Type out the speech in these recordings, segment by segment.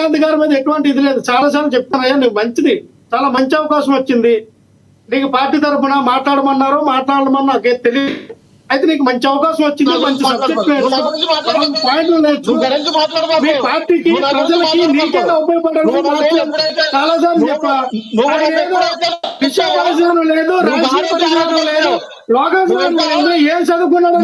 విజయకాంత్ గారి మీద ఎటువంటి ఇది లేదు. చాలాసార్లు చెప్తానయ్యా, నువ్వు మంచిది, చాలా మంచి అవకాశం వచ్చింది నీకు. పార్టీ తరఫున మాట్లాడమన్నా నాకేం తెలియదు. అయితే నీకు మంచి అవకాశం వచ్చింది, మంచి సబ్జెక్ట్ పాయింట్లు నేర్చు. మీ పార్టీకి, ప్రజలకి, నీకైనా ఉపయోగపడాలని చాలాసార్లు చెప్పా. విషయ పరిజ్ఞానం లేదు, రాజకీయ పరిజ్ఞానం లేదు, లోకాభిమానం లేదు, ఏం చదువుకున్నాడు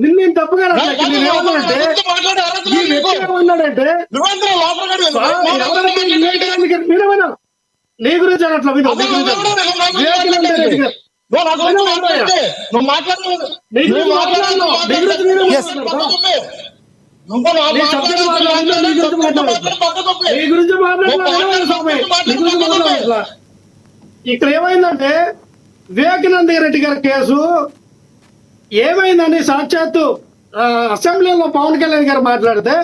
నిన్నేం తప్పుగా ఉన్నాడంటే నీ గురించి అట్లా ఇక్కడ ఏమైందంటే వివేకానంద రెడ్డి గారి కేసు ఏమైందని సాక్షాత్తు అసెంబ్లీలో పవన్ కళ్యాణ్ గారు మాట్లాడితే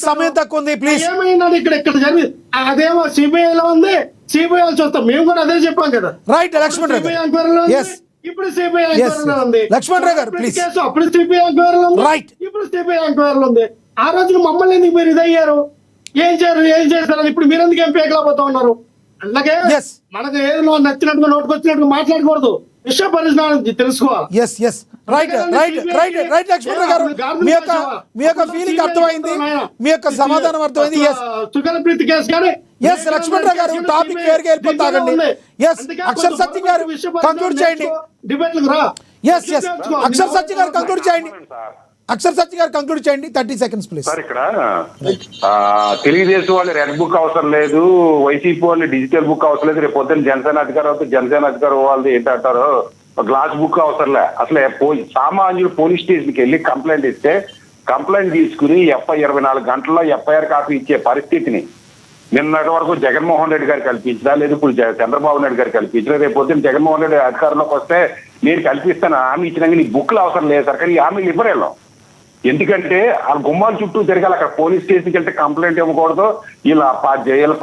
సమయం తక్కువ ఉంది, ప్లీజ్. ఏమైందని ఇక్కడ జరిగింది. అదేమో సిబిఐలో ఉంది, సిబిఐ చూస్తాం. మేము కూడా అదే చెప్పాం కదా. రైట్ లక్ష్మణ్ రావు ఇప్పుడు సిబిఐ ఎంక్వైరీలో ఉంది. లక్ష్మణ్ రావు గారు ప్లీజ్. కేసు అప్పుడు సిబిఐ ఎంక్వైరీలో ఉంది, రైట్. ఇప్పుడు సిబిఐ ఎంక్వైరీలో ఉంది. ఆ రోజున మమ్మల్ని ఎందుకు మీరు ఇదయ్యారు, ఏం చేశారని ఇప్పుడు మీరు ఎందుకు ఎంపీ ఎక్కలేకపోతా ఉన్నారు? అలాగే మనకు ఏదో నచ్చినట్టుగా నోటుకొచ్చినట్టుగా మాట్లాడకూడదు, విషయ పరిజ్ఞానం తెలుసుకోవాలి. మీ యొక్క ఫీలింగ్ అర్థమైంది, మీ యొక్క సమాధానం అర్థమైంది. సుకలప్రీతి కేసు కానీ లక్ష్మణ్ రావు గారు టాపిక్ వేరుగా వెళ్ళిపోతాగండి. అక్షర్ సత్యం గారు కంక్లూడ్ చేయండి. డిబేట్లకు రా. అక్షర్ సత్యం గారు కంక్లూడ్ చేయండి. అక్షర్ సత్య గారు కంక్లూడ్ చేయండి. 30 seconds ప్లీజ్. సార్, ఇక్కడ తెలుగుదేశం వాళ్ళు రెడ్ బుక్ అవసరం లేదు, వైసీపీ వాళ్ళు డిజిటల్ బుక్ అవసరం లేదు, రేపు పొద్దున్న జనసేన అధికారం వాళ్ళది ఏంటంటారు గ్లాస్ బుక్ అవసరంలే. అసలు సామాన్యులు పోలీస్ స్టేషన్కి వెళ్ళి కంప్లైంట్ ఇస్తే కంప్లైంట్ తీసుకుని 24 గంటల్లో ఎఫ్ఐఆర్ కాపీ ఇచ్చే పరిస్థితిని నిన్నటి వరకు జగన్మోహన్ రెడ్డి గారు కల్పించినా, లేదు ఇప్పుడు చంద్రబాబు నాయుడు గారు కల్పించినా, రేపు పొద్దున్న జగన్మోహన్ రెడ్డి అధికారంలోకి వస్తే నేను కల్పిస్తాను హామీ ఇచ్చినాక నీకు బుక్లు అవసరం లేదు సార్. కానీ ఈ హామీలు ఇవ్వరేళ్ళం. ఎందుకంటే ఆ గుమ్మాల చుట్టూ తిరగాలి. అక్కడ పోలీస్ స్టేషన్కి వెళ్తే కంప్లైంట్ ఇవ్వకూడదు, వీళ్ళ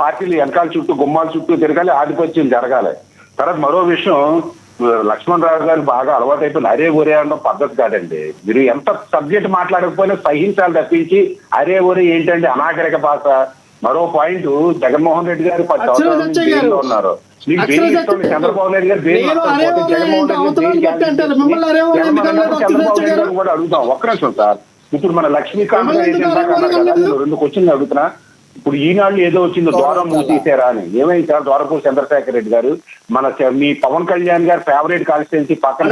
పార్టీలు వెనకాల చుట్టూ గుమ్మాల చుట్టూ తిరగాలి, ఆధిపత్యం జరగాలి. తర్వాత మరో విషయం, లక్ష్మణ్ రావు గారు బాగా అలవాటు అయిపోయింది అరే ఒరే అనడం పద్ధతి కాదండి. మీరు ఎంత సబ్జెక్ట్ మాట్లాడకపోయినా సహించాలి తప్పించి అరే ఒరే ఏంటండి అనాగరిక భాష. మరో పాయింట్, జగన్మోహన్ రెడ్డి గారు 10 సంవత్సరాల నుంచి జైల్లో ఉన్నారు. చంద్రబాబు నాయుడు గారు కూడా అడుగుతాం. ఒక్క నిమిషం సార్, ఇప్పుడు మన లక్ష్మీకాంత్ రెండు క్వశ్చన్లు అడుగుతున్నా. ఇప్పుడు ఈనాడు ఏదో వచ్చిందో ద్వారం మూసేసారా అని. ఏమైంది సార్? ద్వారపూడి చంద్రశేఖర్ రెడ్డి గారు మన మీ పవన్ కళ్యాణ్ గారు ఫేవరెట్ కాన్స్టిట్యున్సీ పక్కన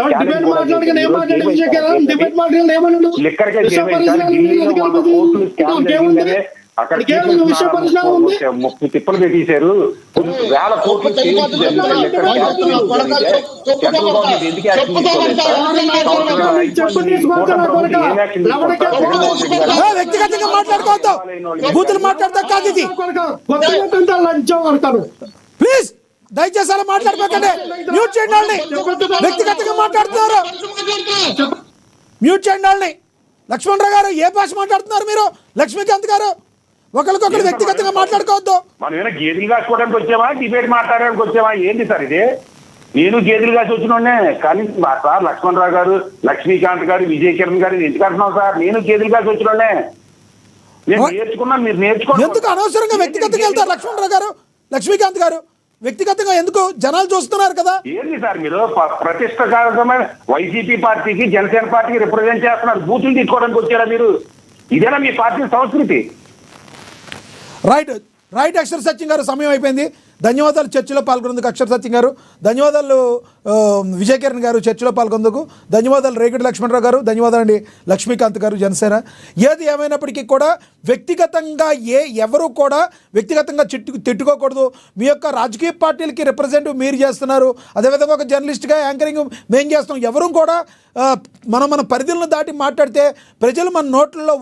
లిక్కర్ కేసు ఏమైంది సార్? ఢిల్లీలో 100 కోట్లు స్కామ్ జరిగిందనే అక్కడ తిప్పలు పెట్టేశారు. వేల కోట్లు వ్యక్తిగతంగా మాట్లాడుకోవద్దు, బూతులు మాట్లాడతా కాదు ఇది. ప్లీజ్ దయచేసి అలా మాట్లాడుకోకండి. మ్యూట్ చేయండి వాళ్ళని. వ్యక్తిగతంగా మాట్లాడుతున్నారు, మ్యూట్ చేయండి వాళ్ళని. లక్ష్మణ్ రావు గారు ఏ భాష మాట్లాడుతున్నారు మీరు? లక్ష్మీకాంత్ గారు ఒకరికొకరు వ్యక్తిగతంగా మాట్లాడుకోవద్దు. మనం ఏమైనా గేదెలు కాసుకోవడానికి వచ్చామా, డిబేట్ మాట్లాడడానికి వచ్చామా? ఏంటి సార్ ఇది? నేను గేదెలు కాసి వచ్చినోడే, కానీ సార్ లక్ష్మణ్ రావు గారు, లక్ష్మీకాంత్ గారు, విజయ్ కిరణ్ గారు ఎందుకు అంటున్నాం సార్? నేను గేదెలు కాసి వచ్చినోడే, నేను నేర్చుకున్నాను, మీరు నేర్చుకోండి. ఎందుకు అనవసరంగా వ్యక్తిగతంగా వెళ్తారు లక్ష్మణ్ రావు గారు, లక్ష్మీకాంత్ గారు? వ్యక్తిగతంగా ఎందుకు? జనాలు చూస్తున్నారు కదా. ఏంటి సార్ మీరు ప్రతిష్టాత్మకమైన వైసీపీ పార్టీకి జనసేన పార్టీకి రిప్రజెంట్ చేస్తున్నారు, బూతులు తీసుకోవడానికి వచ్చారా మీరు? ఇదేనా మీ పార్టీ సంస్కృతి? రైట్ అక్షర్ సత్యం గారు, సమయం అయిపోయింది. ధన్యవాదాలు చర్చలో పాల్గొన్నందుకు అక్షర్ సత్యం గారు. ధన్యవాదాలు విజయ్ కిరణ్ గారు చర్చలో పాల్గొన్నందుకు. ధన్యవాదాలు రేగడి లక్ష్మణరావు గారు. ధన్యవాదాలండి లక్ష్మీకాంత్ గారు జనసేన. ఏది ఏమైనప్పటికీ కూడా వ్యక్తిగతంగా ఎవరు కూడా వ్యక్తిగతంగా తిట్టుకోకూడదు. మీ యొక్క రాజకీయ పార్టీలకి రిప్రజెంటేటివ్ మీరు చేస్తున్నారు, అదేవిధంగా ఒక జర్నలిస్ట్గా యాంకరింగ్ మేము చేస్తాం. ఎవరు కూడా మన పరిధులను దాటి మాట్లాడితే ప్రజలు మన నోట్లలో